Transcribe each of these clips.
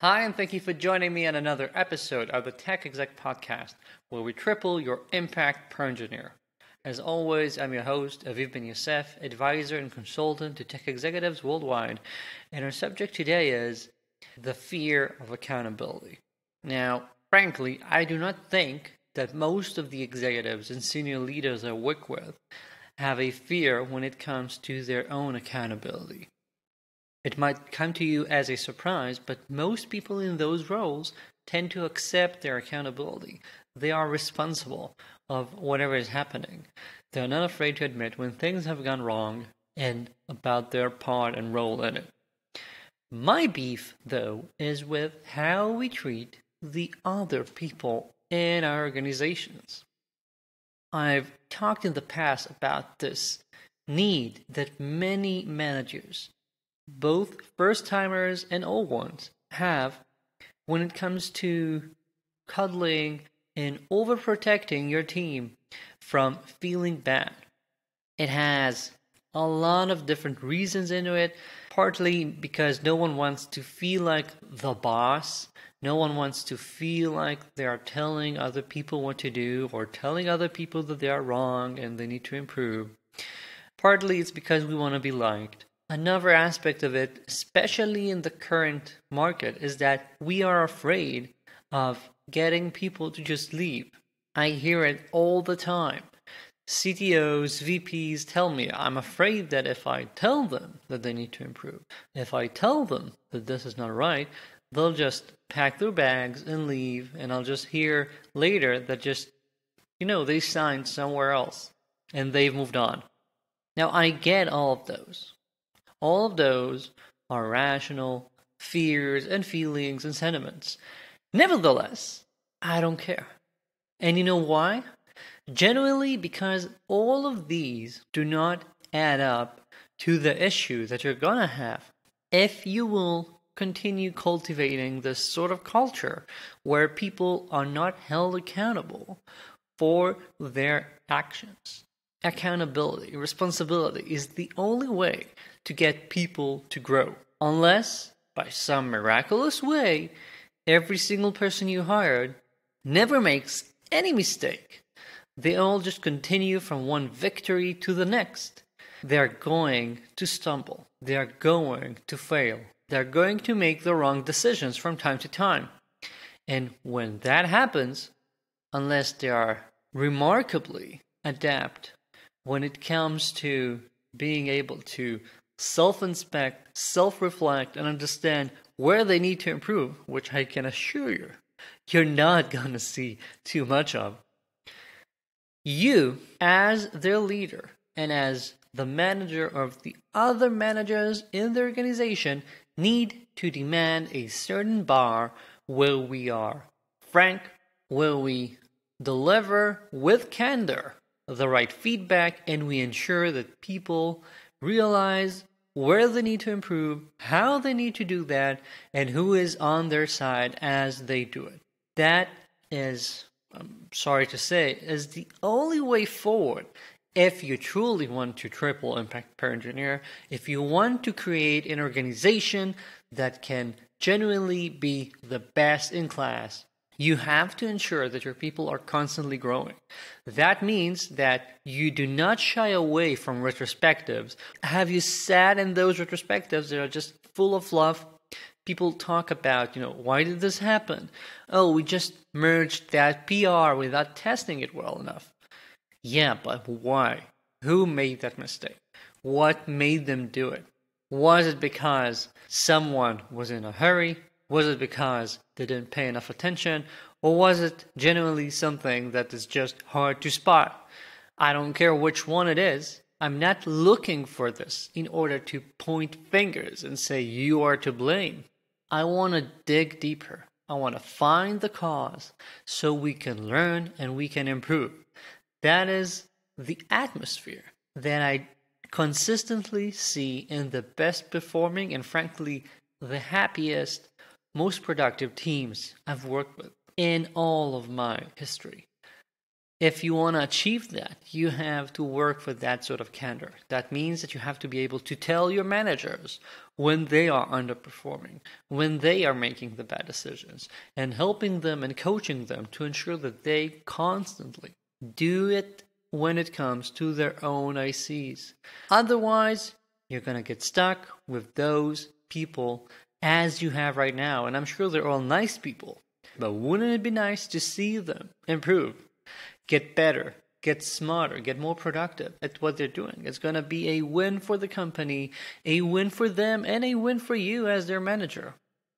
Hi, and thank you for joining me on another episode of the Tech Exec podcast, where we triple your impact per engineer. As always, I'm your host, Aviv Ben-Yosef, advisor and consultant to tech executives worldwide, and our subject today is the fear of accountability. Now, frankly, I do not think that most of the executives and senior leaders I work with have a fear when it comes to their own accountability. It might come to you as a surprise, but most people in those roles tend to accept their accountability. They are responsible of whatever is happening. They're not afraid to admit when things have gone wrong and about their part and role in it. My beef, though, is with how we treat the other people in our organizations. I've talked in the past about this need that many managers, both first-timers and old ones, have when it comes to cuddling and overprotecting your team from feeling bad. It has a lot of different reasons into it, partly because no one wants to feel like the boss. No one wants to feel like they are telling other people what to do or telling other people that they are wrong and they need to improve. Partly it's because we want to be liked. Another aspect of it, especially in the current market, is that we are afraid of getting people to just leave. I hear it all the time. CTOs, VPs tell me, I'm afraid that if I tell them that they need to improve, if I tell them that this is not right, they'll just pack their bags and leave, and I'll just hear later that they signed somewhere else and they've moved on. Now, I get all of those. All of those are rational fears and feelings and sentiments. Nevertheless, I don't care. And you know why? Genuinely because all of these do not add up to the issue that you're gonna have if you will continue cultivating this sort of culture where people are not held accountable for their actions. Accountability, responsibility is the only way to get people to grow. Unless, by some miraculous way, every single person you hired never makes any mistake. They all just continue from one victory to the next. They're going to stumble. They're going to fail. They're going to make the wrong decisions from time to time. And when that happens, unless they are remarkably adept when it comes to being able to self-inspect, self-reflect, and understand where they need to improve, which I can assure you, you're not going to see too much of. You, as their leader and as the manager of the other managers in the organization, need to demand a certain bar where we are frank, where we deliver with candor the right feedback, and we ensure that people realize where they need to improve, how they need to do that, and who is on their side as they do it. That is, I'm sorry to say, is the only way forward if you truly want to triple impact per engineer, if you want to create an organization that can genuinely be the best in class. You have to ensure that your people are constantly growing. That means that you do not shy away from retrospectives. Have you sat in those retrospectives that are just full of fluff? People talk about, why did this happen? Oh, we just merged that PR without testing it well enough. Yeah, but why? Who made that mistake? What made them do it? Was it because someone was in a hurry? Was it because they didn't pay enough attention? Or was it genuinely something that is just hard to spot? I don't care which one it is. I'm not looking for this in order to point fingers and say you are to blame. I want to dig deeper. I want to find the cause so we can learn and we can improve. That is the atmosphere that I consistently see in the best performing and frankly the happiest, most productive teams I've worked with in all of my history. If you want to achieve that, you have to work for that sort of candor. That means that you have to be able to tell your managers when they are underperforming, when they are making the bad decisions, and helping them and coaching them to ensure that they constantly do it when it comes to their own ICs. Otherwise, you're going to get stuck with those people as you have right now. And I'm sure they're all nice people, but wouldn't it be nice to see them improve? Get better, get smarter, get more productive at what they're doing. It's going to be a win for the company, a win for them, and a win for you as their manager.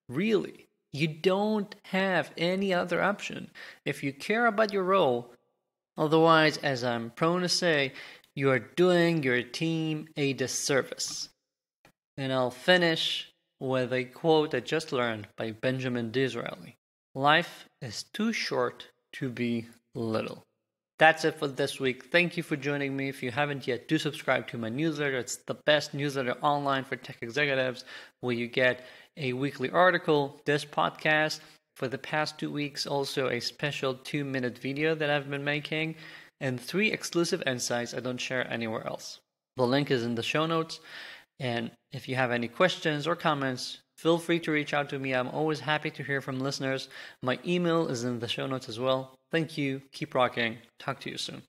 Really, you don't have any other option if you care about your role. Otherwise, as I'm prone to say, you are doing your team a disservice. And I'll finish with a quote I just learned by Benjamin Disraeli. Life is too short to be little. That's it for this week. Thank you for joining me. If you haven't yet, do subscribe to my newsletter. It's the best newsletter online for tech executives, where you get a weekly article, this podcast, for the past 2 weeks, also a special 2-minute video that I've been making, and 3 exclusive insights I don't share anywhere else. The link is in the show notes. And if you have any questions or comments, feel free to reach out to me. I'm always happy to hear from listeners. My email is in the show notes as well. Thank you. Keep rocking. Talk to you soon.